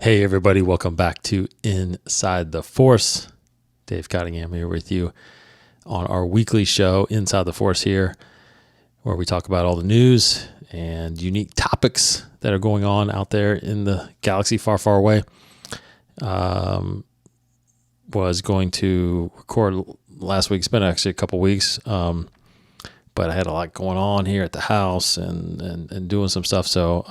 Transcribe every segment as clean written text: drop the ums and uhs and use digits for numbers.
Hey everybody, welcome back to Inside the Force. Dave Cottingham here with you on our weekly show, Inside the Force here, where we talk about all the news and unique topics that are going on out there in the galaxy far, far away. Was going to record last week. It's been actually a couple weeks, but I had a lot going on here at the house and doing some stuff. So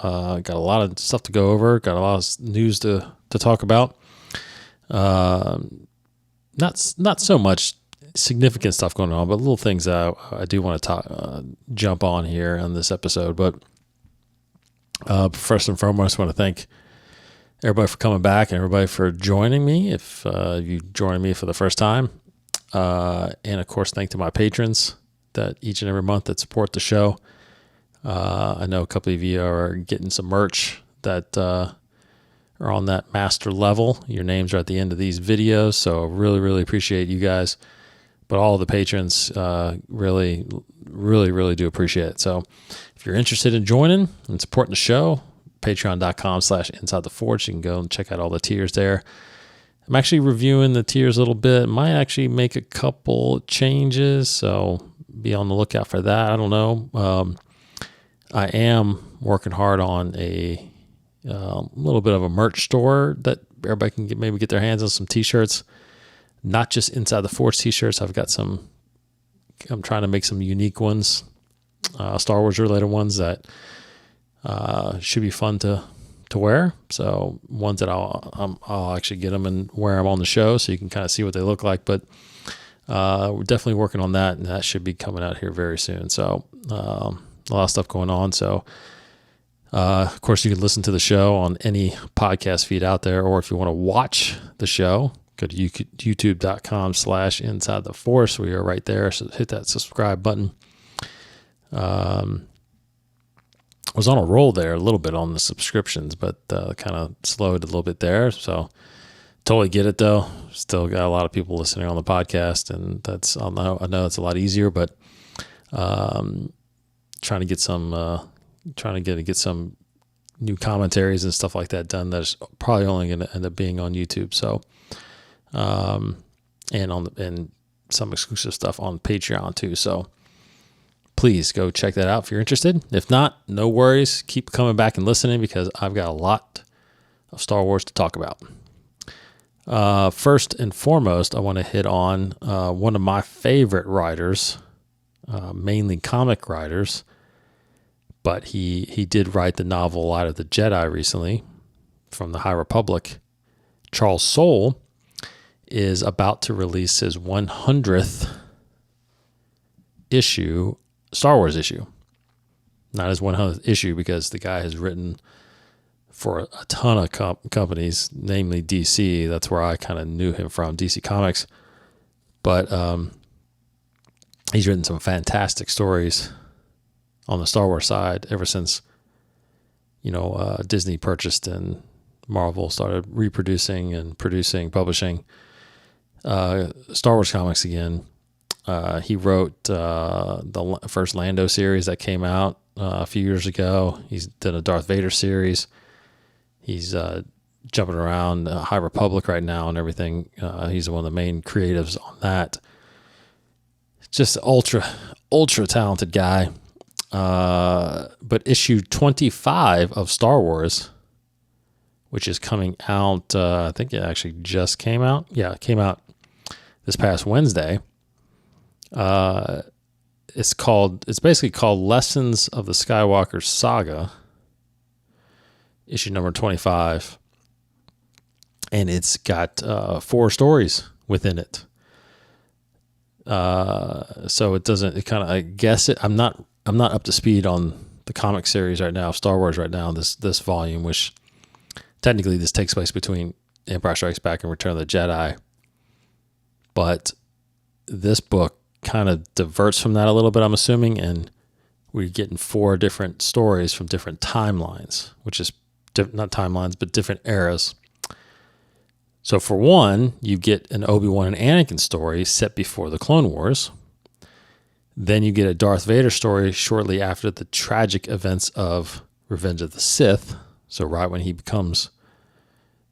got a lot of stuff to go over. Got a lot of news to talk about. Not so much significant stuff going on, but little things that I do want to jump on here on this episode. But first and foremost, I want to thank everybody for coming back and everybody for joining me. If you joined me for the first time, and of course, thank to my patrons that each and every month that support the show. I know a couple of you are getting some merch that are on that master level. Your names are at the end of these videos, so really, really appreciate you guys. But all the patrons really do appreciate it. So if you're interested in joining and supporting the show, patreon.com/InsideTheForge. You can go and check out all the tiers there. I'm actually reviewing the tiers a little bit. Might actually make a couple changes, so be on the lookout for that. I don't know. I am working hard on a little bit of a merch store that everybody can maybe get their hands on some t-shirts. Not just Inside the Force t-shirts. I'm trying to make some unique ones, Star Wars related ones that should be fun to wear. So ones that I'll actually get them and wear them on the show so you can kind of see what they look like. But we're definitely working on that, and that should be coming out here very soon. So a lot of stuff going on. So of course, you can listen to the show on any podcast feed out there, or if you want to watch the show, go to youtube.com/InsideTheForce. We are right there. So hit that subscribe button. Was on a roll there a little bit on the subscriptions, but kind of slowed a little bit there. So totally get it though. Still got a lot of people listening on the podcast, and I know it's a lot easier, but trying to get some new commentaries and stuff like that done. That's probably only going to end up being on YouTube. So and some exclusive stuff on Patreon too. So please go check that out if you're interested. If not, no worries. Keep coming back and listening because I've got a lot of Star Wars to talk about. First and foremost, I want to hit on one of my favorite writers, mainly comic writers, but he did write the novel Light of the Jedi recently from the High Republic. Charles Soule is about to release his 100th issue, Star Wars issue. Not his 100th issue because the guy has written for a ton of companies, namely DC. That's where I kind of knew him from, DC Comics. But he's written some fantastic stories on the Star Wars side ever since, Disney purchased and Marvel started reproducing and publishing Star Wars comics again. He wrote the first Lando series that came out a few years ago. He's done a Darth Vader series. He's jumping around High Republic right now and everything. He's one of the main creatives on that. Just ultra talented guy. But issue 25 of Star Wars, which is coming out, I think it actually just came out. Yeah, it came out this past Wednesday. It's basically called Lessons of the Skywalker Saga, issue number 25. And it's got 4 stories within it. So I guess I'm not up to speed on the comic series right now, Star Wars right now, this volume, which technically this takes place between Empire Strikes Back and Return of the Jedi. But this book kind of diverts from that a little bit, I'm assuming, and we're getting 4 different stories from different timelines, which is not timelines, but different eras. So for one, you get an Obi-Wan and Anakin story set before the Clone Wars. Then you get a Darth Vader story shortly after the tragic events of Revenge of the Sith. So right when he becomes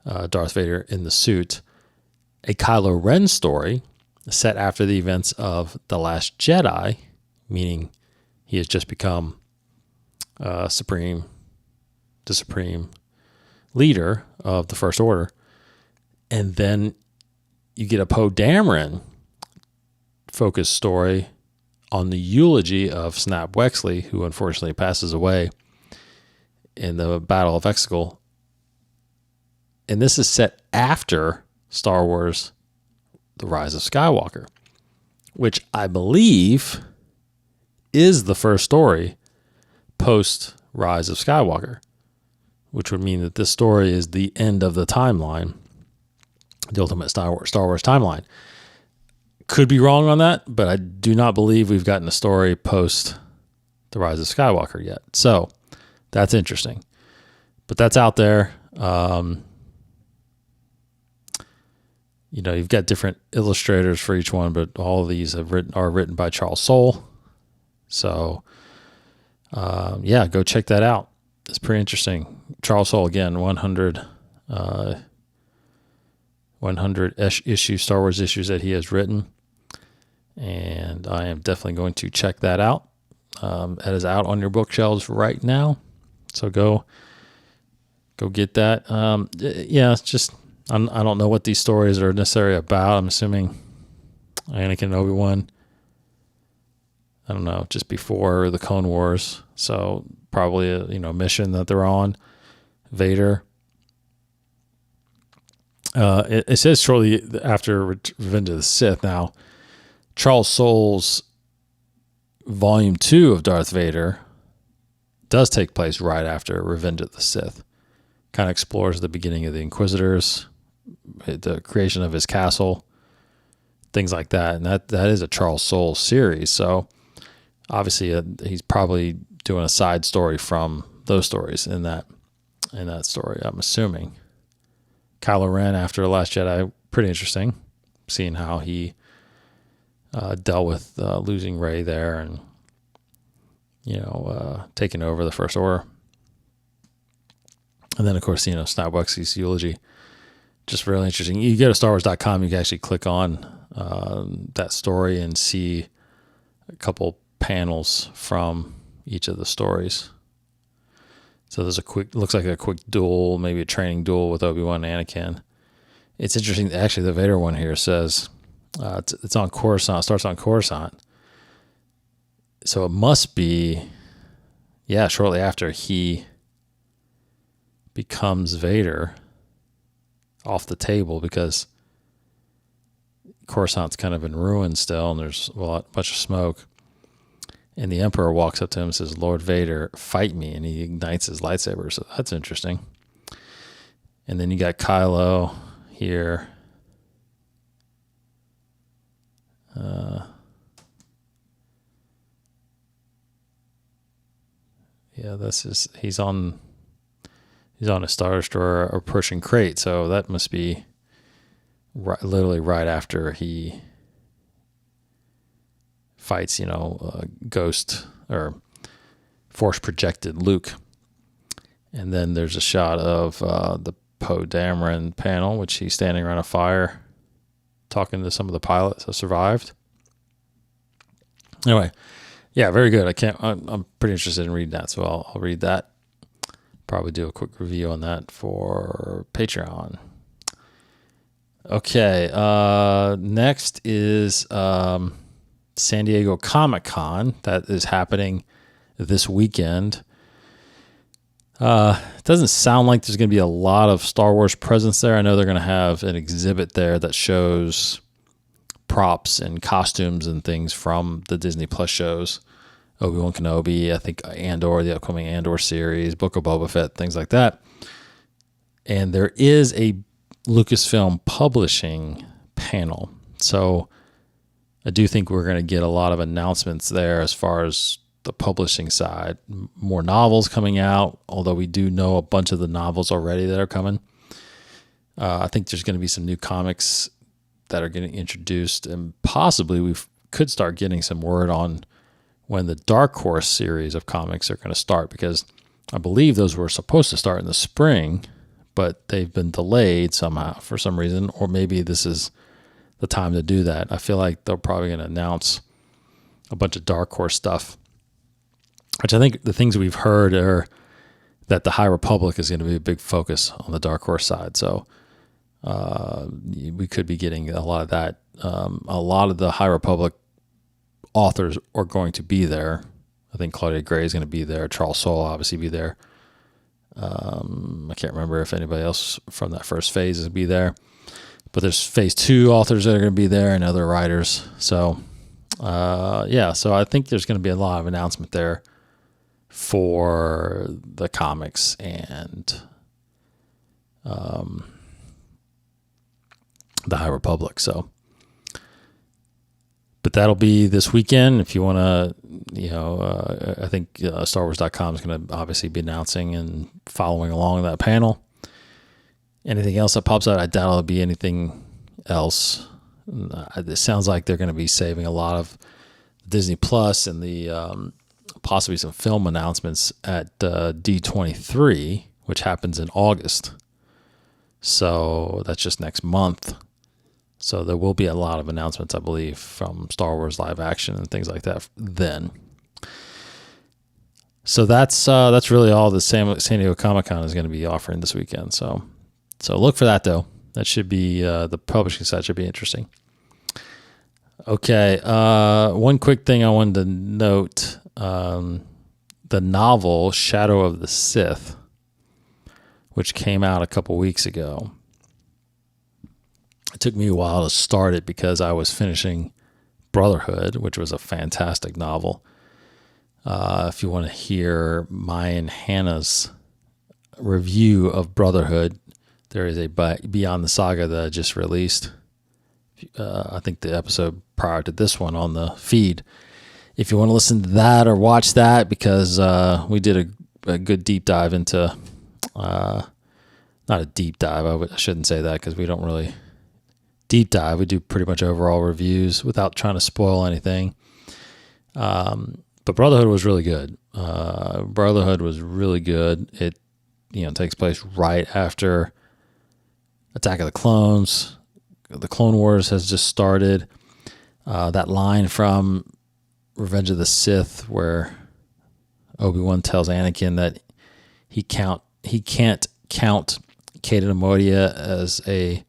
Darth Vader in the suit, a Kylo Ren story set after the events of The Last Jedi, meaning he has just become the supreme leader of the First Order. And then you get a Poe Dameron focused story on the eulogy of Snap Wexley, who unfortunately passes away in the Battle of Exegol. And this is set after Star Wars The Rise of Skywalker, which I believe is the first story post Rise of Skywalker, which would mean that this story is the end of the timeline, the ultimate Star Wars timeline. Could be wrong on that, but I do not believe we've gotten a story post The Rise of Skywalker yet. So that's interesting. But that's out there. You've got different illustrators for each one, but all of these are written by Charles Soule. So, go check that out. It's pretty interesting. Charles Soule, again, 100 issue Star Wars issues that he has written. And I am definitely going to check that out. That is out on your bookshelves right now. So go get that. It's just, I don't know what these stories are necessarily about. I'm assuming Anakin and Obi-Wan, I don't know, just before the Clone Wars. So probably a mission that they're on. Vader. It says shortly after Revenge of the Sith. Now, Charles Soule's Volume 2 of Darth Vader does take place right after Revenge of the Sith. Kind of explores the beginning of the Inquisitors, the creation of his castle, things like that. And that is a Charles Soule series. So obviously he's probably doing a side story from those stories in that story, I'm assuming. Kylo Ren after The Last Jedi, pretty interesting, seeing how he dealt with losing Rey there and, taking over the First Order. And then, of course, Snap Wexley's eulogy, just really interesting. You go to StarWars.com, you can actually click on that story and see a couple panels from each of the stories. So there's looks like a quick duel, maybe a training duel with Obi-Wan and Anakin. It's interesting. Actually, the Vader one here says it's on Coruscant. It starts on Coruscant. So it must be, shortly after he becomes Vader off the table, because Coruscant's kind of in ruins still, and there's a bunch of smoke. And the Emperor walks up to him and says, "Lord Vader, fight me," and he ignites his lightsaber. So that's interesting. And then you got Kylo here. He's on a Star Destroyer approaching Crate, so that must be literally right after he fights, ghost or force projected Luke. And then there's a shot of the Poe Dameron panel, which he's standing around a fire talking to some of the pilots that survived. Anyway, very good. I'm pretty interested in reading that, so I'll read that. Probably do a quick review on that for Patreon. Okay, next is San Diego Comic-Con. That is happening this weekend. It doesn't sound like there's going to be a lot of Star Wars presence there. I know they're going to have an exhibit there that shows props and costumes and things from the Disney Plus shows. Obi-Wan Kenobi, I think Andor, the upcoming Andor series, Book of Boba Fett, things like that. And there is a Lucasfilm publishing panel. So I do think we're going to get a lot of announcements there as far as the publishing side. More novels coming out, although we do know a bunch of the novels already that are coming. I think there's going to be some new comics that are getting introduced, and possibly we could start getting some word on when the Dark Horse series of comics are going to start, because I believe those were supposed to start in the spring, but they've been delayed somehow for some reason, or maybe this is the time to do that. I feel like they're probably going to announce a bunch of Dark Horse stuff, which I think the things we've heard are that the High Republic is going to be a big focus on the Dark Horse side. So we could be getting a lot of that. A lot of the High Republic authors are going to be there. I think Claudia Gray is going to be there. Charles Soule obviously be there. I can't remember if anybody else from that first phase is going to be there. But there's phase 2 authors that are going to be there and other writers. So, so I think there's going to be a lot of announcement there for the comics and the High Republic. So, but that'll be this weekend. If you want to, I think StarWars.com is going to obviously be announcing and following along that panel. Anything else that pops out, I doubt it'll be anything else. It sounds like they're going to be saving a lot of Disney Plus and the possibly some film announcements at D23, which happens in August. So that's just next month. So there will be a lot of announcements, I believe, from Star Wars live action and things like that then. So that's really all the San Diego Comic-Con is going to be offering this weekend. So look for that, though. That should be, the publishing side should be interesting. Okay, one quick thing I wanted to note. The novel Shadow of the Sith, which came out a couple weeks ago. It took me a while to start it because I was finishing Brotherhood, which was a fantastic novel. If you want to hear my and Hannah's review of Brotherhood, there is a Beyond the Saga that I just released. I think the episode prior to this one on the feed. If you want to listen to that or watch that, because we did a good deep dive into, not a deep dive, I shouldn't say that because we don't really deep dive. We do pretty much overall reviews without trying to spoil anything. But Brotherhood was really good. It takes place right after Attack of the Clones. The Clone Wars has just started. That line from Revenge of the Sith where Obi-Wan tells Anakin that he can't count Caden Amodia as a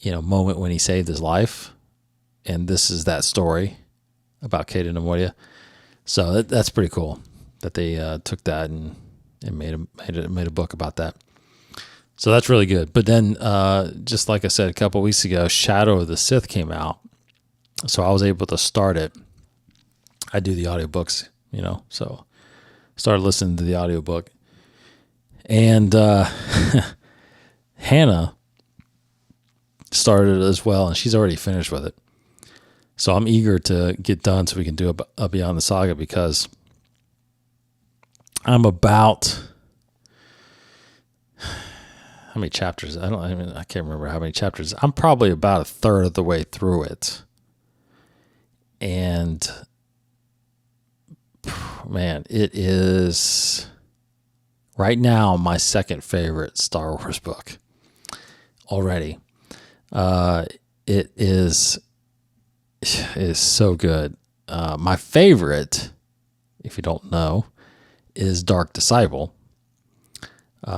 moment when he saved his life, and this is that story about Caden Amodia. So that's pretty cool that they took that and made a book about that. So that's really good. But then, just like I said a couple weeks ago, Shadow of the Sith came out, so I was able to start it. I do the audiobooks, so started listening to the audiobook. And Hannah started it as well, and she's already finished with it. So I'm eager to get done so we can do a Beyond the Saga, because I'm about, how many chapters? I can't remember how many chapters. I'm probably about a third of the way through it. And man, it is right now my second favorite Star Wars book already. It is so good. My favorite, if you don't know, is Dark Disciple,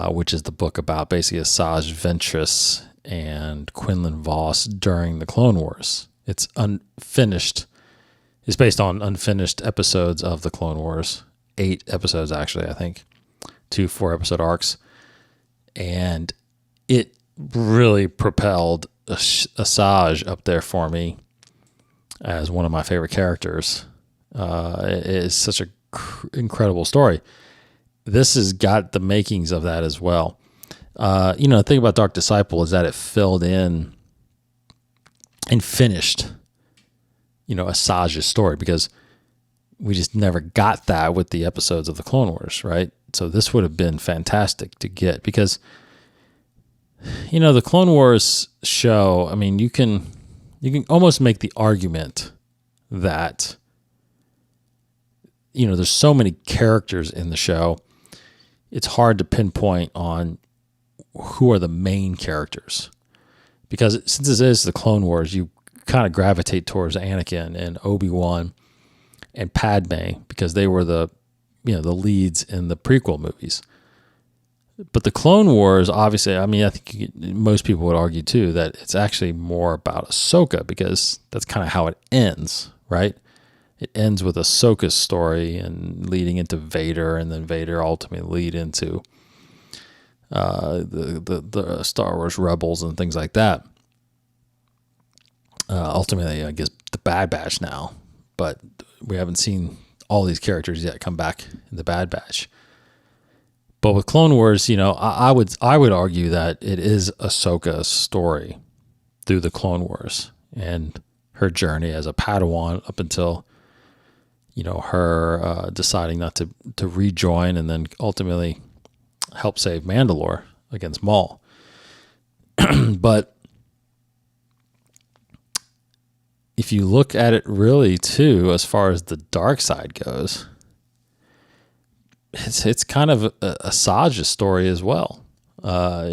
which is the book about basically Asajj Ventress and Quinlan Vos during the Clone Wars. It's unfinished. It's based on unfinished episodes of the Clone Wars. 8 episodes, actually, I think. 2 4-episode arcs. And it really propelled Asajj up there for me as one of my favorite characters. It is such an incredible story. This has got the makings of that as well. The thing about Dark Disciple is that it filled in and finished Asajj's story, because we just never got that with the episodes of the Clone Wars, right? So this would have been fantastic to get, because the Clone Wars show, you can almost make the argument that there's so many characters in the show, it's hard to pinpoint on who are the main characters. Because since this is the Clone Wars, you kind of gravitate towards Anakin and Obi-Wan and Padme because they were the leads in the prequel movies. But the Clone Wars, obviously, I mean, I think most people would argue too that it's actually more about Ahsoka because that's kind of how it ends, right? It ends with Ahsoka's story and leading into Vader, and then Vader ultimately lead into the Star Wars Rebels and things like that. Ultimately, I guess the Bad Batch now, but we haven't seen all these characters yet come back in the Bad Batch. But with Clone Wars, I would argue that it is Ahsoka's story through the Clone Wars and her journey as a Padawan up until, her deciding not to rejoin and then ultimately help save Mandalore against Maul. But if you look at it really too, as far as the dark side goes, it's kind of a Saja's story as well.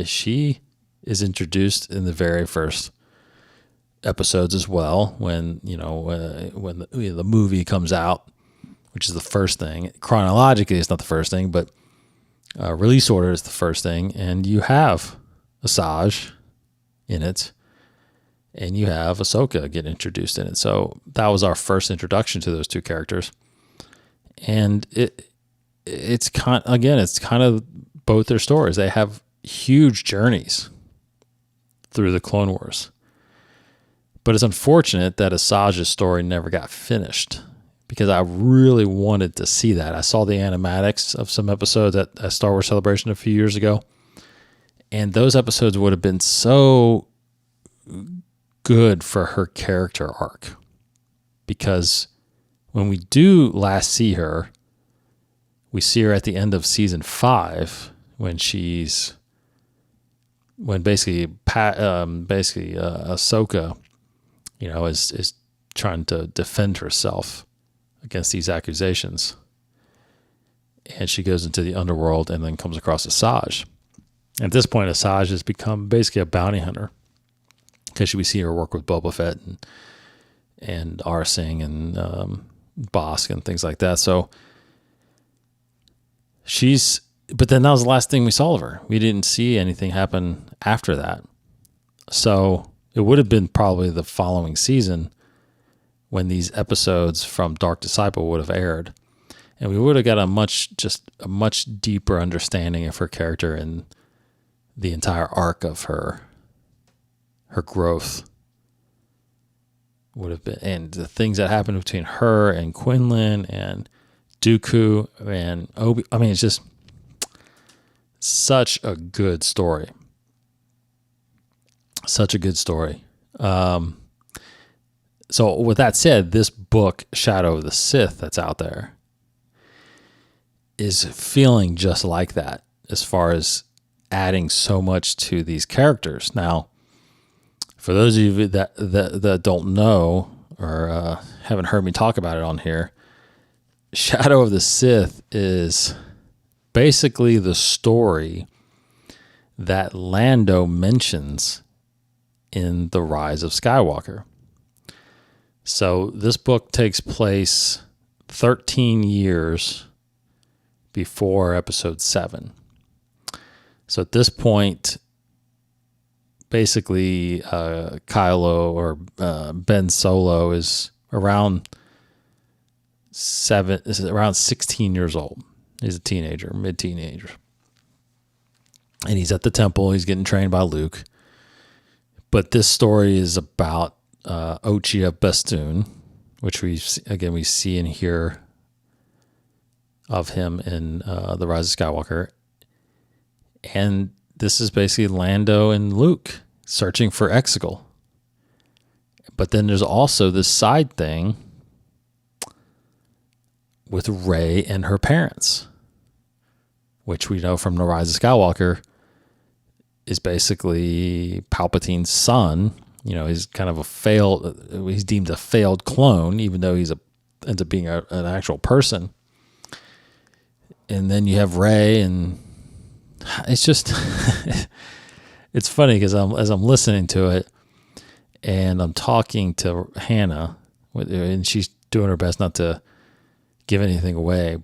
She is introduced in the very first episodes as well when the movie comes out, which is the first thing. Chronologically, it's not the first thing, but release order is the first thing, and you have Asajj in it, and you have Ahsoka get introduced in it. So that was our first introduction to those two characters, and it's kind of both their stories. They have huge journeys through the Clone Wars, but it's unfortunate that Asajj's story never got finished because I really wanted to see that. I saw the animatics of some episodes at a Star Wars Celebration a few years ago, and those episodes would have been so good for her character arc, because when we do last see her, we see her at the end of season 5 when basically Ahsoka, is trying to defend herself against these accusations, and she goes into the underworld and then comes across Asajj. At this point, Asajj has become basically a bounty hunter because we see her work with Boba Fett and Arsing and Bosk and things like that. So but then that was the last thing we saw of her. We didn't see anything happen after that. So it would have been probably the following season when these episodes from Dark Disciple would have aired. And we would have got a much deeper understanding of her character and the entire arc of her growth would have been, and the things that happened between her and Quinlan and Dooku and Obi. I mean, it's just such a good story. Such a good story. So with that said, this book, Shadow of the Sith, that's out there, is feeling just like that as far as adding so much to these characters. Now, for those of you that don't know or haven't heard me talk about it on here, Shadow of the Sith is basically the story that Lando mentions in The Rise of Skywalker. So this book takes place 13 years before episode 7. So at this point, basically Kylo or Ben Solo is around 16 years old. He's a teenager, mid-teenager. And he's at the temple. He's getting trained by Luke. But this story is about Ochia Bestoon, which we see and hear of him in The Rise of Skywalker. And this is basically Lando and Luke searching for Exegol. But then there's also this side thing with Rey and her parents, which we know from The Rise of Skywalker is basically Palpatine's son. He's kind of he's deemed a failed clone, even though ends up being an actual person. And then you have Rey and it's just, it's funny because as I'm listening to it and I'm talking to Hannah, and she's doing her best not to give anything away,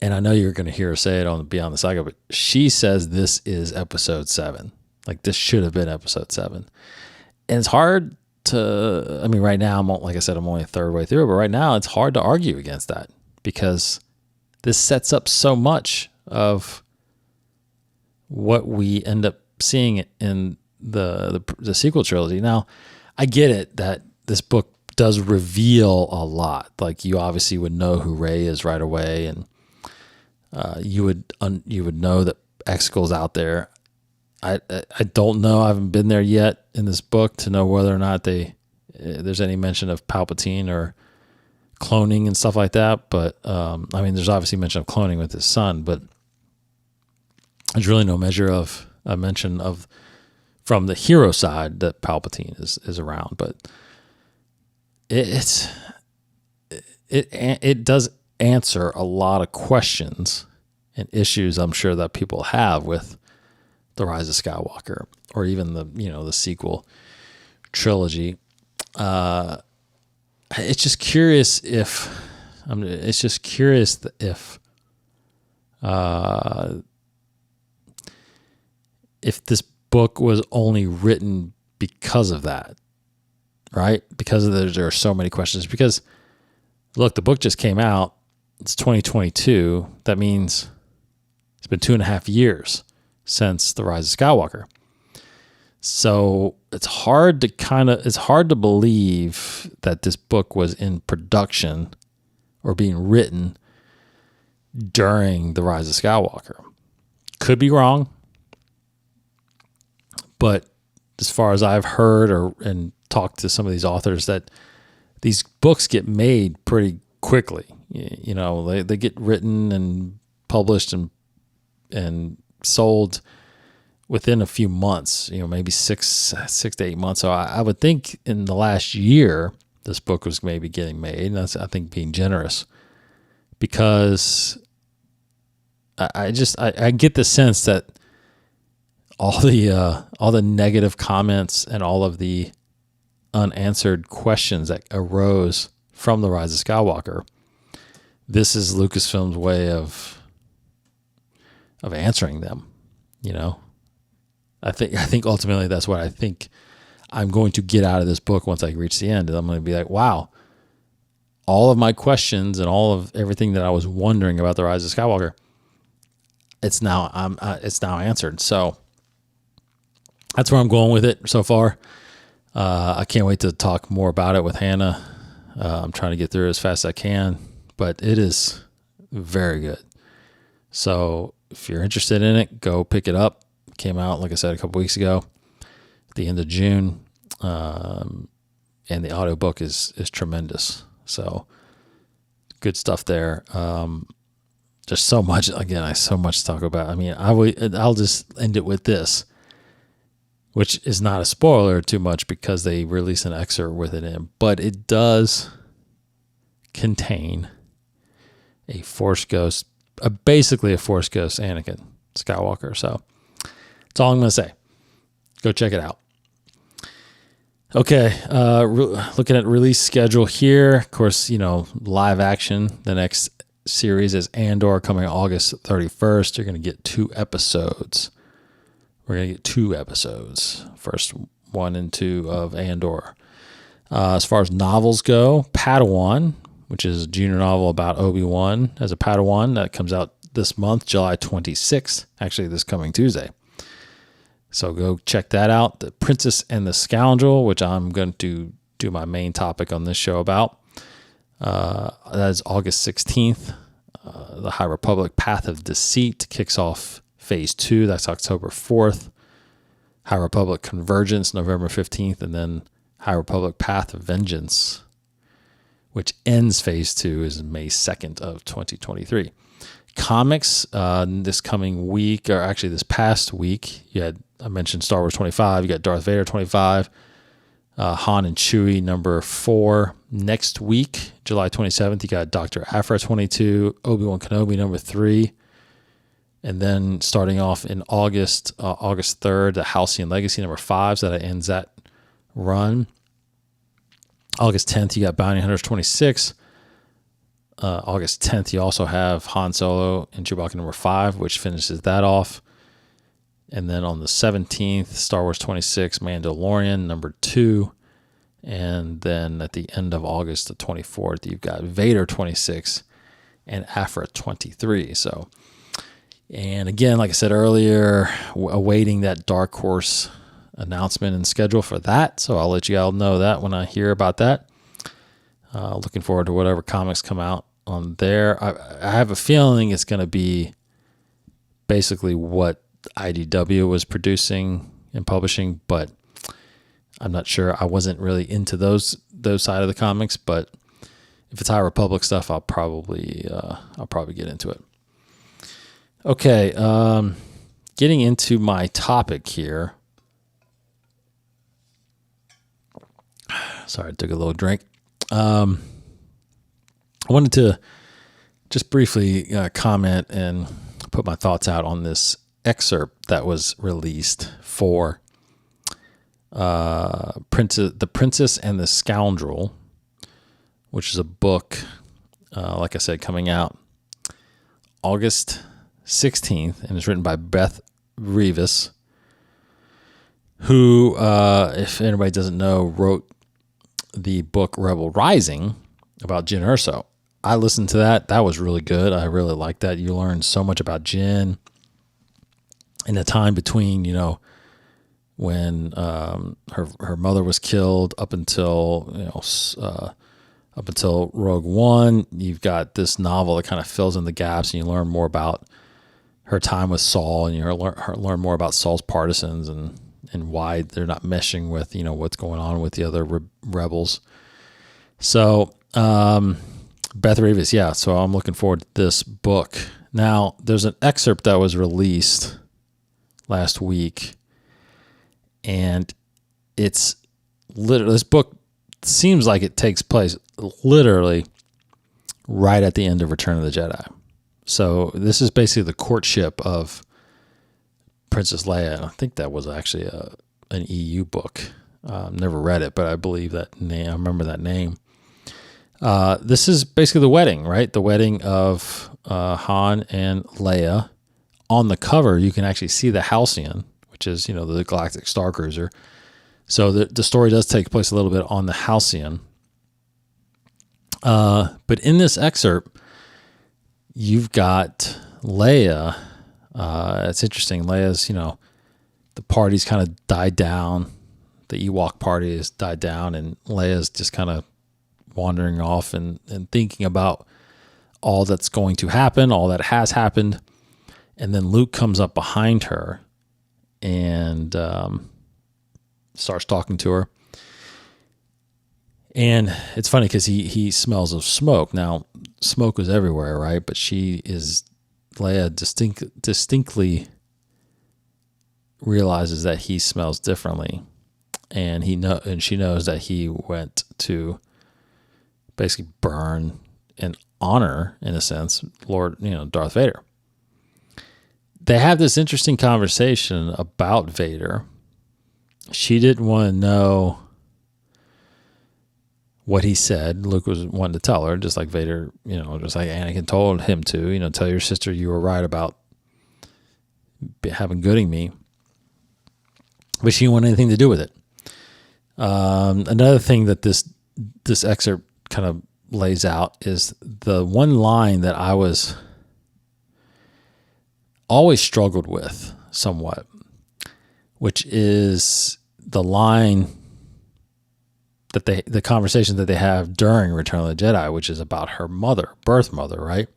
and I know you're going to hear her say it on Beyond the Saga, but she says this is episode 7. Like, this should have been episode 7. And it's hard to, I mean, right now, like I said, I'm only a third way through, but right now it's hard to argue against that because this sets up so much of what we end up seeing in the sequel trilogy. Now, I get it that this book does reveal a lot. Like, you obviously would know who Rey is right away, and you would know that Exegol's out there. I don't know. I haven't been there yet in this book to know whether or not there's any mention of Palpatine or cloning and stuff like that. But I mean, there's obviously mention of cloning with his son, but there's really no mention of from the hero side that Palpatine is around. But it does answer a lot of questions and issues I'm sure that people have with The Rise of Skywalker, or even the sequel trilogy. It's just curious if this book was only written because of that, right? Because there are so many questions. Because look, the book just came out. It's 2022. That means it's been 2.5 years since The Rise of Skywalker. So it's hard to believe that this book was in production or being written during The Rise of Skywalker. Could be wrong, but as far as I've heard and talked to some of these authors, that these books get made pretty quickly. They get written and published and sold within a few months, maybe six to 8 months. So I would think in the last year, this book was maybe getting made. And that's, I think, being generous, because I get the sense that all the negative comments and all of the unanswered questions that arose from The Rise of Skywalker, this is Lucasfilm's way of answering them. I think ultimately that's what I think I'm going to get out of this book once I reach the end. And I'm going to be like, wow, all of my questions and all of everything that I was wondering about The Rise of Skywalker, it's now answered. So that's where I'm going with it so far. I can't wait to talk more about it with Hannah. I'm trying to get through it as fast as I can, but it is very good. So if you're interested in it, go pick it up. It came out, like I said, a couple weeks ago, at the end of June. And the audiobook is tremendous. So good stuff there. There's so much, again, so much to talk about. I mean, I'll just end it with this, which is not a spoiler too much because they release an excerpt with it in, but it does contain a Force ghost, basically a Force ghost Anakin Skywalker. So that's all I'm going to say. Go check it out. Okay, looking at release schedule here. Of course, live action. The next series is Andor, coming August 31st. You're going to get 2 episodes. We're going to get 2 episodes. First 1 and 2 of Andor. As far as novels go, Padawan, which is a junior novel about Obi-Wan as a Padawan, that comes out this month, July 26th, actually this coming Tuesday. So go check that out. The Princess and the Scoundrel, which I'm going to do my main topic on this show about. That is August 16th. The High Republic Path of Deceit kicks off Phase 2. That's October 4th. High Republic Convergence, November 15th. And then High Republic Path of Vengeance, which ends Phase 2, is May 2nd of 2023. Comics, this coming week, or actually this past week, I mentioned Star Wars 25. You got Darth Vader 25. Han and Chewie number 4. Next week, July 27th, you got Dr. Aphra 22. Obi-Wan Kenobi number 3. And then starting off in August 3rd, the Halcyon Legacy number 5, so that ends that run. August 10th, you got Bounty Hunters 26. August 10th, you also have Han Solo and Chewbacca number 5, which finishes that off. And then on the 17th, Star Wars 26, Mandalorian number 2. And then at the end of August, the 24th, you've got Vader 26 and Aphra 23. So, and again, like I said earlier, awaiting that Dark Horse announcement and schedule for that. So I'll let you all know that when I hear about that. Looking forward to whatever comics come out on there. I have a feeling it's going to be basically what IDW was producing and publishing, but I'm not sure. I wasn't really into those side of the comics, but if it's High Republic stuff, I'll probably get into it. Okay, getting into my topic here. Sorry, I took a little drink. I wanted to just briefly comment and put my thoughts out on this excerpt that was released for The Princess and the Scoundrel, which is a book, like I said, coming out August 16th, and it's written by Beth Revis, who, if anybody doesn't know, wrote the book Rebel Rising about Jyn Erso. I listened to that. That was really good. I really liked that. You learn so much about Jyn in the time between, when her mother was killed up until Rogue One. You've got this novel that kind of fills in the gaps, and you learn more about her time with Saul, and you learn more about Saul's partisans and why they're not meshing with what's going on with the other rebels. So Beth Revis, yeah. So I'm looking forward to this book. Now there's an excerpt that was released last week, and it's literally, this book seems like it takes place literally right at the end of Return of the Jedi. So this is basically the courtship of Princess Leia, and I think that was actually an EU book. Never read it, but I believe that name. I remember that name. This is basically the wedding, right? The wedding of Han and Leia. On the cover, you can actually see the Halcyon, which is the Galactic Star Cruiser. So the story does take place a little bit on the Halcyon. But in this excerpt, you've got Leia. It's interesting. Leia's, the party's kind of died down. The Ewok party has died down, and Leia's just kind of wandering off and thinking about all that's going to happen, all that has happened. And then Luke comes up behind her and starts talking to her. And it's funny because he smells of smoke. Now, smoke was everywhere, right? But Leia distinctly realizes that he smells differently, and she knows that he went to basically burn and honor, in a sense, Darth Vader. They have this interesting conversation about Vader. She didn't want to know what he said. Luke was wanting to tell her, just like Vader, just like Anakin told him to, tell your sister you were right about having gooding me. But she didn't want anything to do with it. Another thing that this excerpt kind of lays out is the one line that I was always struggled with somewhat, which is the line that the conversation that they have during Return of the Jedi, which is about her birth mother, right?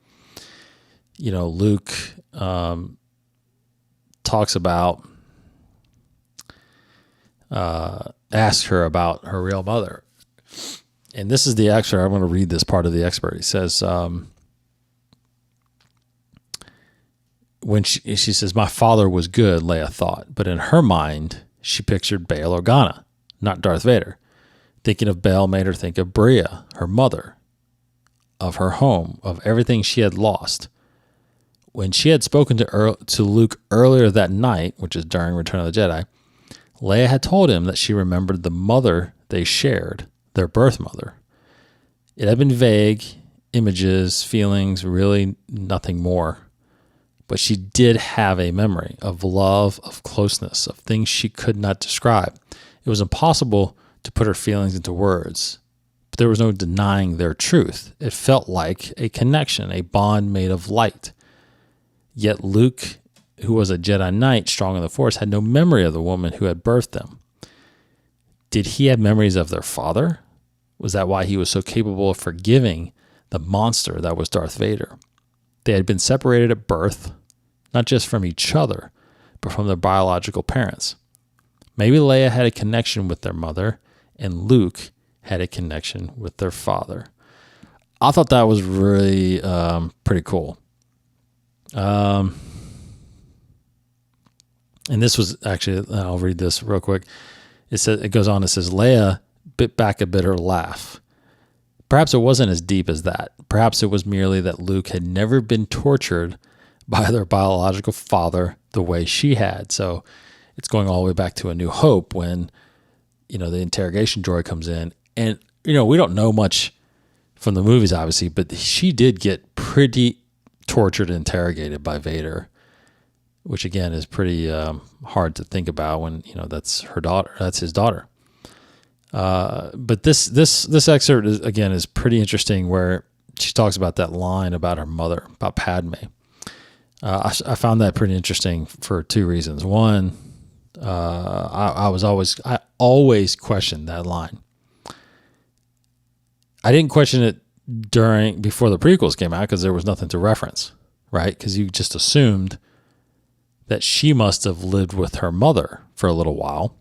Luke talks about, asks her about her real mother. And this is the excerpt. I'm going to read this part of the excerpt. He says, when she says, "My father was good," Leia thought, but in her mind, she pictured Bail Organa, not Darth Vader. Thinking of Bail made her think of Bria, her mother, of her home, of everything she had lost. When she had spoken to Luke earlier that night, which is during Return of the Jedi, Leia had told him that she remembered the mother they shared, their birth mother. It had been vague, images, feelings, really nothing more. But she did have a memory of love, of closeness, of things she could not describe. It was impossible to put her feelings into words, but there was no denying their truth. It felt like a connection, a bond made of light. Yet Luke, who was a Jedi Knight, strong in the Force, had no memory of the woman who had birthed them. Did he have memories of their father? Was that why he was so capable of forgiving the monster that was Darth Vader? They had been separated at birth, not just from each other, but from their biological parents. Maybe Leia had a connection with their mother, and Luke had a connection with their father. I thought that was really pretty cool. And this was actually, I'll read this real quick. It goes on, it says, Leia bit back a bitter laugh. Perhaps it wasn't as deep as that. Perhaps it was merely that Luke had never been tortured by their biological father the way she had. So it's going all the way back to A New Hope when, the interrogation droid comes in. And, we don't know much from the movies, obviously, but she did get pretty tortured and interrogated by Vader, which again is pretty hard to think about when, that's her daughter, that's his daughter. But this excerpt is pretty interesting, where she talks about that line about her mother, about Padme. I found that pretty interesting for two reasons. One, I always questioned that line. I didn't question it before the prequels came out because there was nothing to reference, right? Because you just assumed that she must have lived with her mother for a little while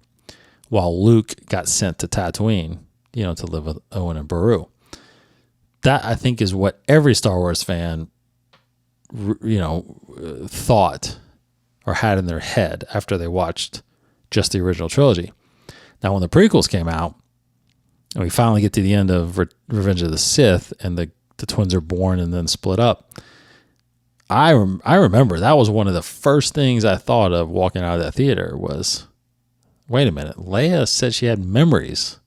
Luke got sent to Tatooine, to live with Owen and Beru. That, I think, is what every Star Wars fan, thought or had in their head after they watched just the original trilogy. Now, when the prequels came out, and we finally get to the end of Revenge of the Sith, and the twins are born and then split up, I remember that was one of the first things I thought of walking out of that theater was, wait a minute, Leia said she had memories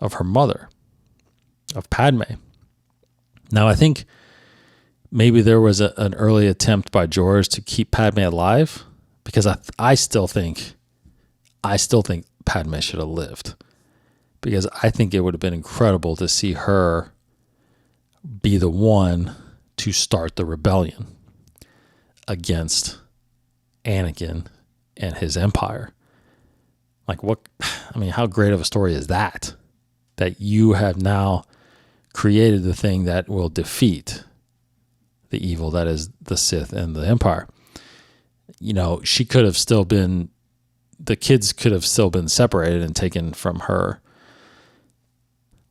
of her mother, of Padme. Now, I think maybe there was an early attempt by George to keep Padme alive, because I still think Padme should have lived, because I think it would have been incredible to see her be the one to start the rebellion against Anakin and his empire. How great of a story is that? That you have now created the thing that will defeat the evil that is the Sith and the Empire. She could have still been, the kids could have still been separated and taken from her,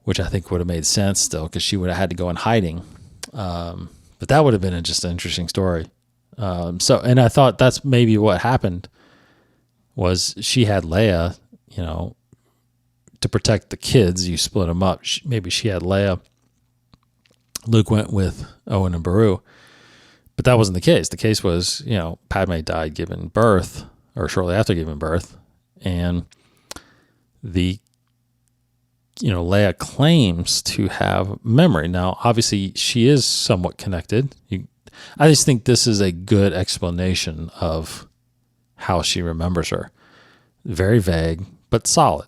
which I think would have made sense still, because she would have had to go in hiding. But that would have been just an interesting story. And I thought that's maybe what happened, was she had Leia, to protect the kids. You split them up. Maybe she had Leia. Luke went with Owen and Beru. But that wasn't the case. The case was, Padme died giving birth, or shortly after giving birth. And Leia claims to have memory. Now, obviously, she is somewhat connected. I just think this is a good explanation of how she remembers her. Very vague, but solid.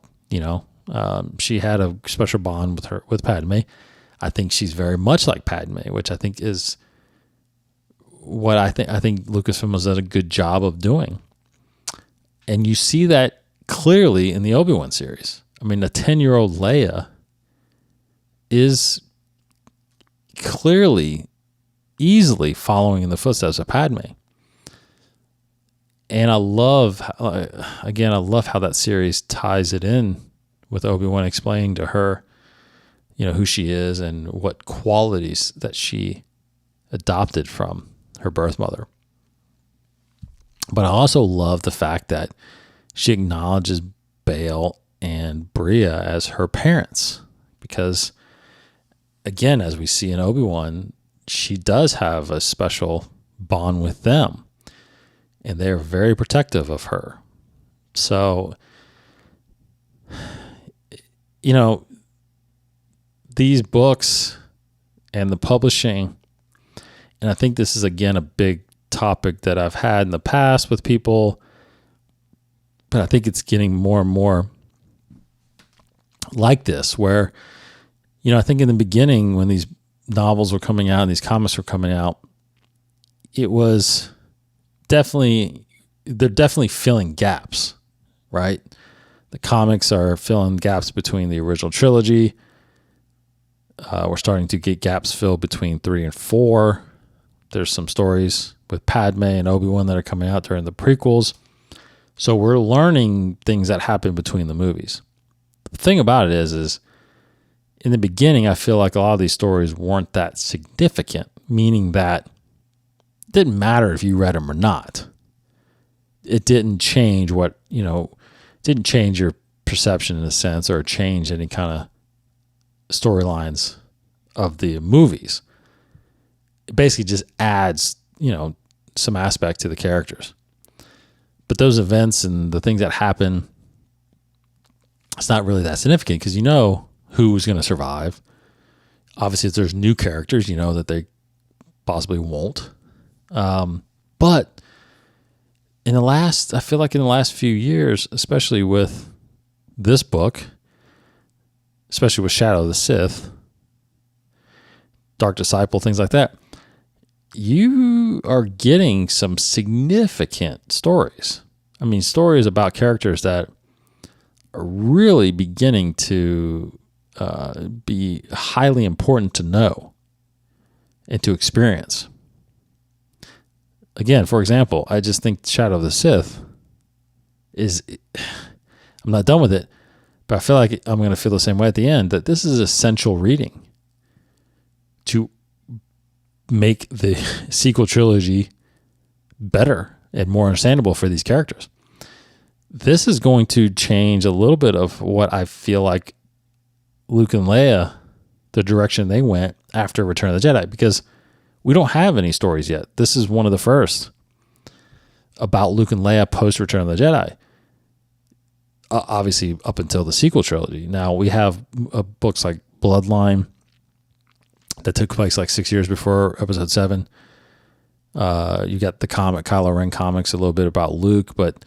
She had a special bond with Padme. I think she's very much like Padme, which I think is what I think Lucasfilm has done a good job of doing. And you see that clearly in the Obi-Wan series. The 10-year-old Leia is clearly, easily following in the footsteps of Padme. And I love how that series ties it in with Obi-Wan explaining to her, who she is and what qualities that she adopted from her birth mother. But I also love the fact that she acknowledges Bail and Bria as her parents, because, again, as we see in Obi-Wan, she does have a special bond with them. And they're very protective of her. So, these books and the publishing, and I think this is, again, a big topic that I've had in the past with people, but I think it's getting more and more like this, where, I think in the beginning when these novels were coming out and these comics were coming out, it was they're definitely filling gaps, right? The comics are filling gaps between the original trilogy. We're starting to get gaps filled between 3 and 4. There's some stories with Padme and Obi-Wan that are coming out during the prequels. So we're learning things that happen between the movies. The thing about it is in the beginning, I feel like a lot of these stories weren't that significant, meaning that it didn't matter if you read them or not. It didn't change didn't change your perception in a sense, or change any kind of storylines of the movies. It basically just adds, some aspect to the characters. But those events and the things that happen, it's not really that significant because who's going to survive. Obviously, if there's new characters, that they possibly won't. But I feel like in the last few years, especially with this book, especially with Shadow of the Sith, Dark Disciple, things like that, you are getting some significant stories. I mean, stories about characters that are really beginning to be highly important to know and to experience. Again, for example, I just think Shadow of the Sith I'm not done with it, but I feel like I'm going to feel the same way at the end, that this is essential reading to make the sequel trilogy better and more understandable for these characters. This is going to change a little bit of what I feel like Luke and Leia, the direction they went after Return of the Jedi, because we don't have any stories yet. This is one of the first about Luke and Leia post Return of the Jedi. Obviously, up until the sequel trilogy. Now, we have books like Bloodline that took place like 6 years before Episode 7. You got the Kylo Ren comics, a little bit about Luke, but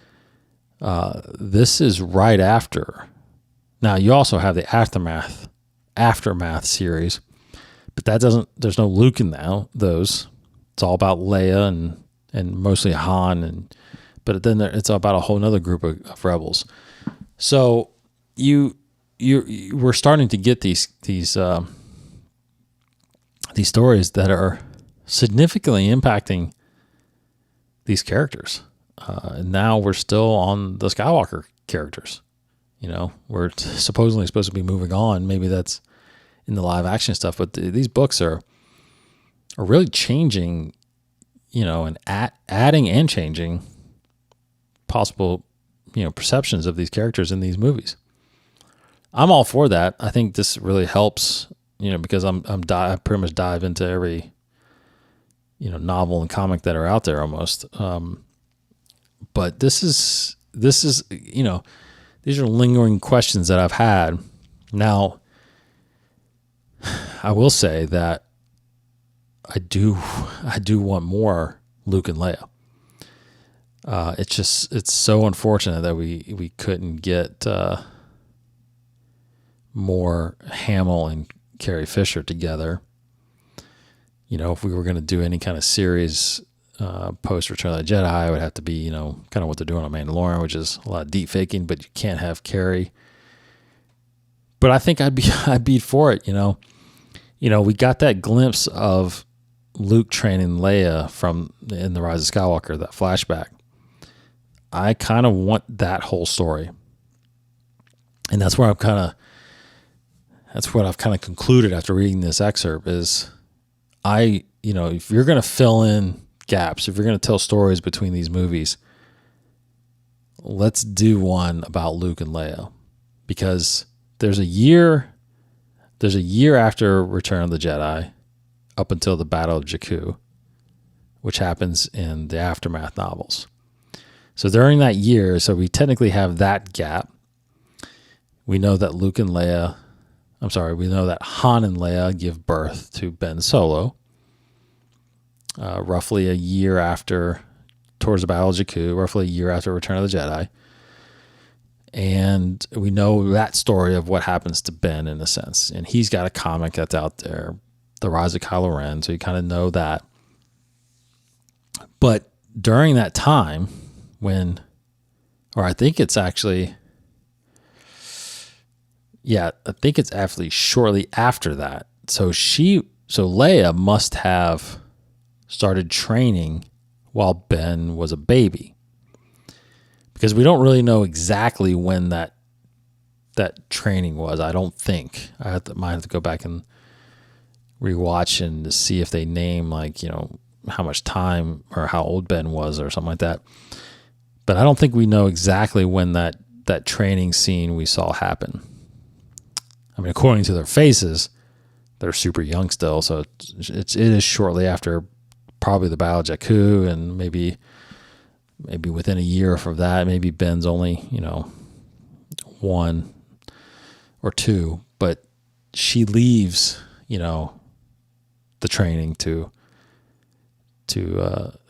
this is right after. Now, you also have the Aftermath series, but there's no Luke in those. It's all about Leia and mostly Han, but then it's about a whole other group of rebels. So we're starting to get these stories that are significantly impacting these characters. And now we're still on the Skywalker characters. We're supposedly supposed to be moving on. Maybe that's in the live action stuff, but these books are really changing, and adding and changing possible, perceptions of these characters in these movies. I'm all for that. I think this really helps, because I pretty much dive into every, novel and comic that are out there almost. But this is, these are lingering questions that I've had. Now, I will say that I do want more Luke and Leia. It's so unfortunate that we couldn't get more Hamill and Carrie Fisher together. If we were going to do any kind of series post Return of the Jedi, it would have to be, kind of what they're doing on Mandalorian, which is a lot of deep faking, but you can't have Carrie. But I think I'd be for it, we got that glimpse of Luke training Leia in The Rise of Skywalker, that flashback. I kind of want that whole story. And that's what I've kind of concluded after reading this excerpt is if you're going to fill in gaps, if you're going to tell stories between these movies, let's do one about Luke and Leia, because there's a year after Return of the Jedi up until the Battle of Jakku, which happens in the Aftermath novels. So during that year, so we technically have that gap. We know that we know that Han and Leia give birth to Ben Solo, roughly a year after, towards the Battle of Jakku, roughly a year after Return of the Jedi. And we know that story of what happens to Ben in a sense. And he's got a comic that's out there, The Rise of Kylo Ren, so you kind of know that. But during that time I think it's actually shortly after that. So Leia must have started training while Ben was a baby, because we don't really know exactly when that training was. I don't think. Might have to go back and rewatch and to see if they name, like, you know, how much time or how old Ben was or something like that. But I don't think we know exactly when that training scene we saw happen. I mean, according to their faces, they're super young still, so it is shortly after probably the Battle of Jakku, and maybe within a year from that. Maybe Ben's only, 1 or 2, but she leaves, the training to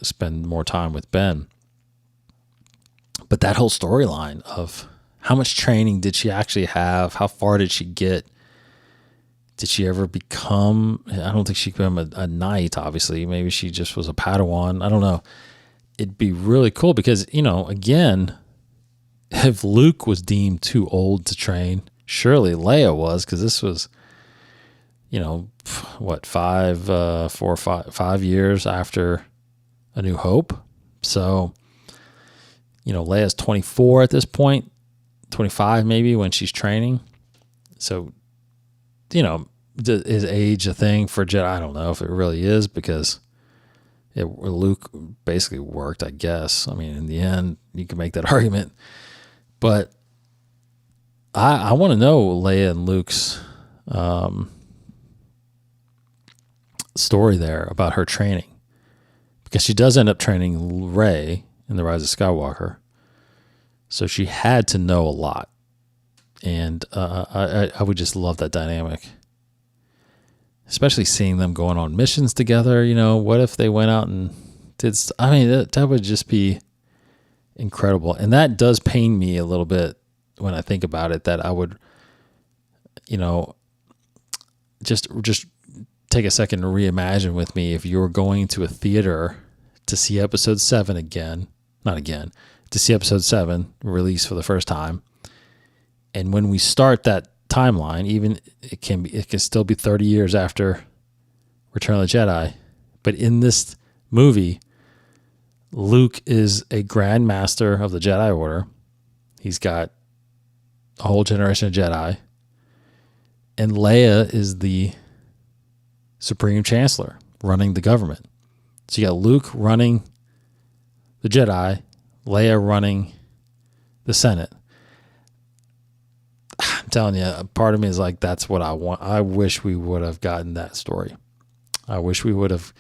spend more time with Ben. But that whole storyline of how much training did she actually have? How far did she get? Did she ever become, I don't think she became a knight, obviously. Maybe she just was a Padawan. I don't know. It'd be really cool because, again, if Luke was deemed too old to train, surely Leia was, because this was, 5 years after A New Hope. So, Leia's 24 at this point, 25 maybe when she's training. So, is age a thing for Jedi? I don't know if it really is, because Luke basically worked, I guess. I mean, in the end, you can make that argument. But I want to know Leia and Luke's story there about her training, because she does end up training Rey in The Rise of Skywalker. So she had to know a lot. And I would just love that dynamic, especially seeing them going on missions together. What if they went out and did, that would just be incredible. And that does pain me a little bit when I think about it, that I would, just take a second to reimagine with me if you were going to a theater to see episode 7 to see episode 7 released for the first time. And when we start that timeline, even it can still be 30 years after Return of the Jedi. But in this movie, Luke is a Grand Master of the Jedi Order. He's got a whole generation of Jedi. And Leia is the Supreme Chancellor running the government. So you got Luke running the Jedi, Leia running the Senate. I'm telling you, part of me is like, that's what I want. I wish we would have gotten that story. I wish we would have.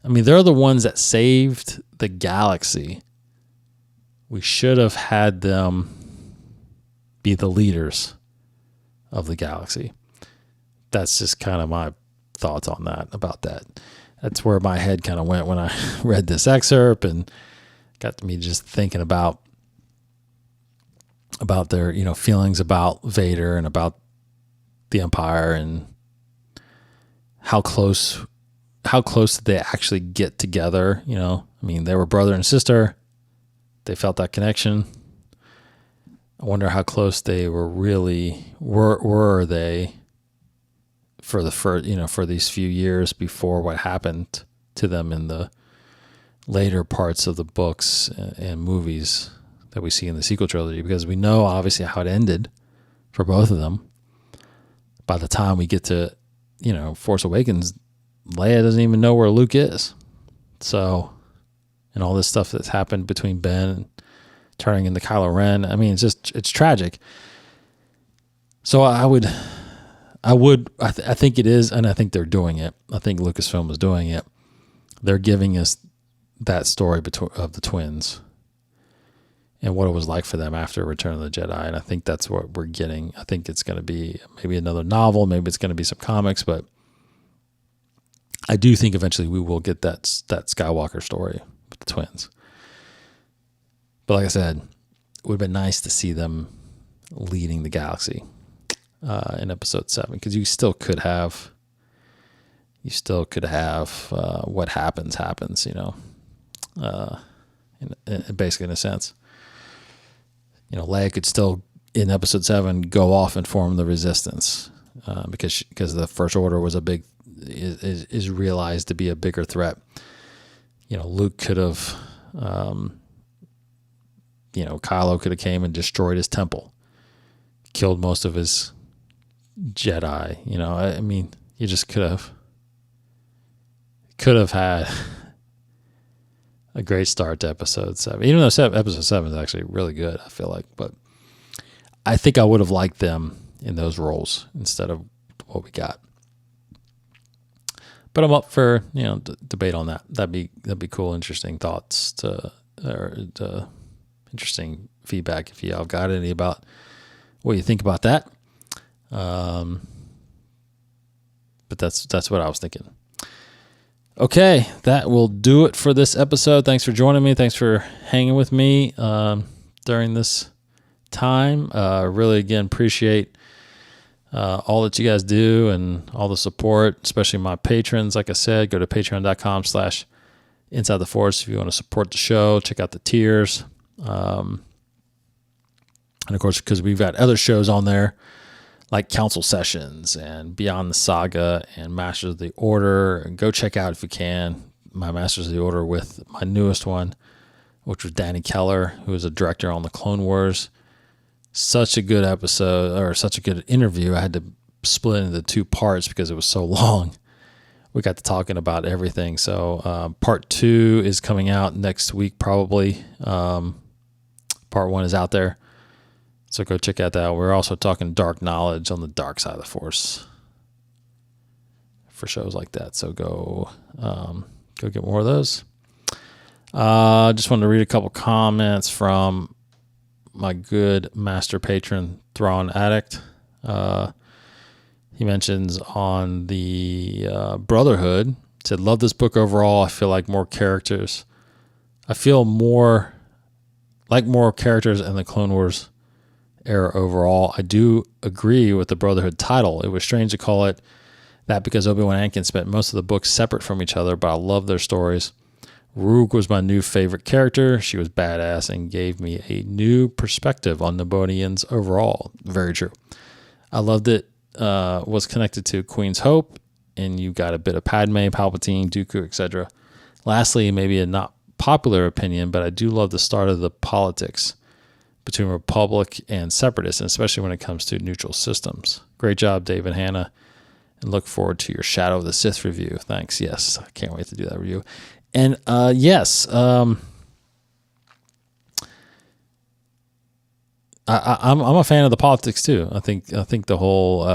I mean, they're the ones that saved the galaxy. We should have had them be the leaders of the galaxy. That's just kind of my thoughts on that, about that. That's where my head kind of went when I read this excerpt, and got me just thinking about their, feelings about Vader and about the Empire, and how close did they actually get together? They were brother and sister. They felt that connection. I wonder how close they were really, were they for these few years before what happened to them in the later parts of the books and movies that we see in the sequel trilogy, because we know obviously how it ended for both of them. By the time we get to, Force Awakens, Leia doesn't even know where Luke is. So, and all this stuff that's happened between Ben and turning into Kylo Ren, it's tragic. So I think it is, and I think they're doing it. I think Lucasfilm is doing it. they're giving us that story of the twins and what it was like for them after Return of the Jedi. And I think that's what we're getting. I think it's going to be maybe another novel, maybe it's going to be some comics, but I do think eventually we will get that Skywalker story with the twins. But like I said, it would have been nice to see them leading the galaxy in Episode 7, because you still could have what happens, basically in a sense. Leia could still, in Episode 7, go off and form the Resistance because the First Order was is realized to be a bigger threat. Luke could have, Kylo could have came and destroyed his temple, killed most of his Jedi. I mean, you just could have had a great start to Episode 7, even though Episode 7 is actually really good, I feel like. But I think I would have liked them in those roles instead of what we got. But I'm up for debate on that. That'd be cool. Interesting thoughts or interesting feedback if y'all got any about what you think about that. But that's what I was thinking. Okay, that will do it for this episode. Thanks for joining me. Thanks for hanging with me during this time. Really, again, appreciate all that you guys do and all the support, especially my patrons. Like I said, go to patreon.com/Inside the Force if you want to support the show. Check out the tiers. And of course, because we've got other shows on there, like Council Sessions and Beyond the Saga and Masters of the Order. And go check out, if you can, my Masters of the Order with my newest one, which was Danny Keller, who is a director on the Clone Wars. Such a good episode, or such a good interview. I had to split it into 2 parts because it was so long. We got to talking about everything. So part 2 is coming out next week, probably. Part 1 is out there. So go check out that. We're also talking dark knowledge on the dark side of the Force for shows like that. So go get more of those. Just wanted to read a couple comments from my good master patron, Thrawn Addict. He mentions on the Brotherhood, said, love this book overall. I feel like more characters. I feel more characters in the Clone Wars era overall. I do agree with the Brotherhood title. It was strange to call it that because Obi-Wan and Anakin spent most of the books separate from each other, but I love their stories. Rook was my new favorite character. She was badass and gave me a new perspective on Nabonians overall. Very true. I loved it. Was connected to Queen's Hope, and you got a bit of Padme, Palpatine, Dooku, etc. Lastly, maybe a not popular opinion, but I do love the start of the politics between Republic and Separatists, and especially when it comes to neutral systems. Great job, Dave and Hannah, and look forward to your Shadow of the Sith review. Thanks. Yes, I can't wait to do that review. And yes, I'm a fan of the politics too. I think the whole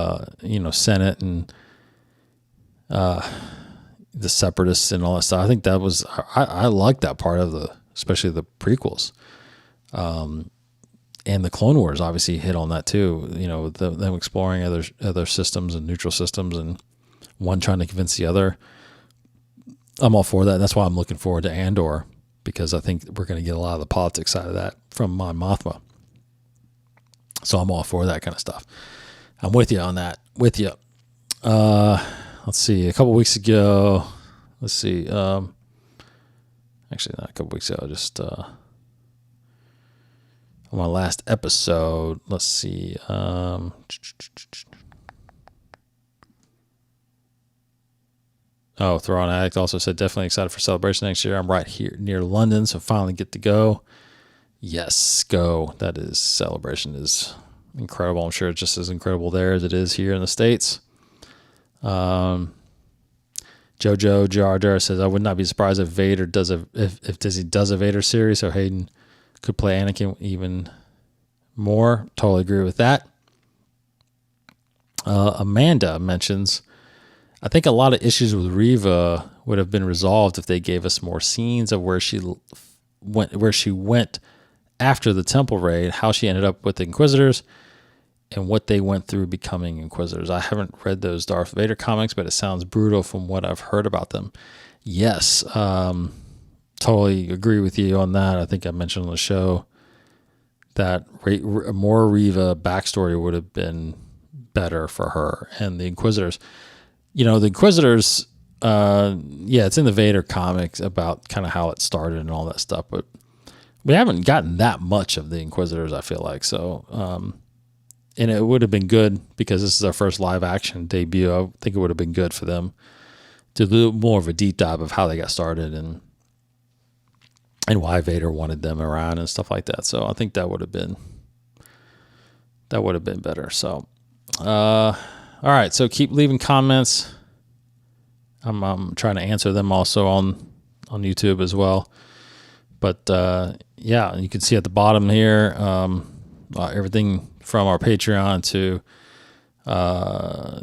Senate and the Separatists and all that stuff. I think that was I like that part of especially the prequels. And the Clone Wars obviously hit on that too. Them exploring other systems and neutral systems, and one trying to convince the other. I'm all for that. That's why I'm looking forward to Andor, because I think we're going to get a lot of the politics side of that from Mon Mothma. So I'm all for that kind of stuff. I'm with you on that. With you. Let's see. A couple weeks ago. Let's see. Actually, not a couple weeks ago. Just on my last episode. Let's see. Thrawn Addict also said, definitely excited for Celebration next year. I'm right here near London, so finally get to go. Yes, go. Celebration is incredible. I'm sure it's just as incredible there as it is here in the States. Jojo Jar Jar says, I would not be surprised if Vader if Disney does a Vader series, so Hayden could play Anakin even more. Totally agree with that. Amanda mentions, I think a lot of issues with Reva would have been resolved if they gave us more scenes of where she went after the temple raid, how she ended up with the Inquisitors, and what they went through becoming Inquisitors. I haven't read those Darth Vader comics, but it sounds brutal from what I've heard about them. Yes, totally agree with you on that. I think I mentioned on the show that more Reva backstory would have been better for her. And the Inquisitors, the Inquisitors, it's in the Vader comics about kind of how it started and all that stuff, but we haven't gotten that much of the Inquisitors, I feel like. So, and it would have been good because this is our first live action debut. I think it would have been good for them to do more of a deep dive of how they got started and why Vader wanted them around and stuff like that. So I think that would have been better. So, all right. So keep leaving comments. I'm trying to answer them also on YouTube as well. But you can see at the bottom here everything from our Patreon to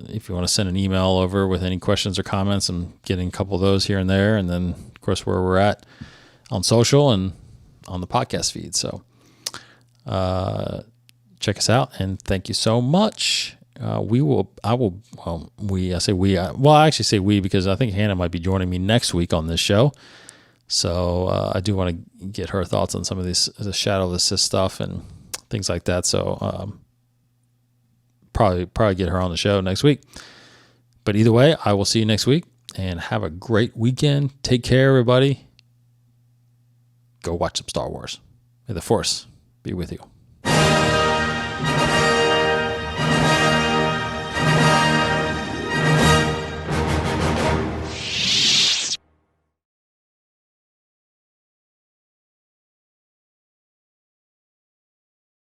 if you want to send an email over with any questions or comments. I'm getting a couple of those here and there, and then of course where we're at on social and on the podcast feed. So check us out, and thank you so much. I actually say we because I think Hannah might be joining me next week on this show. So I do want to get her thoughts on some of the Shadow of the Sith stuff and things like that. So probably get her on the show next week. But either way, I will see you next week, and have a great weekend. Take care, everybody. Go watch some Star Wars. May the Force be with you.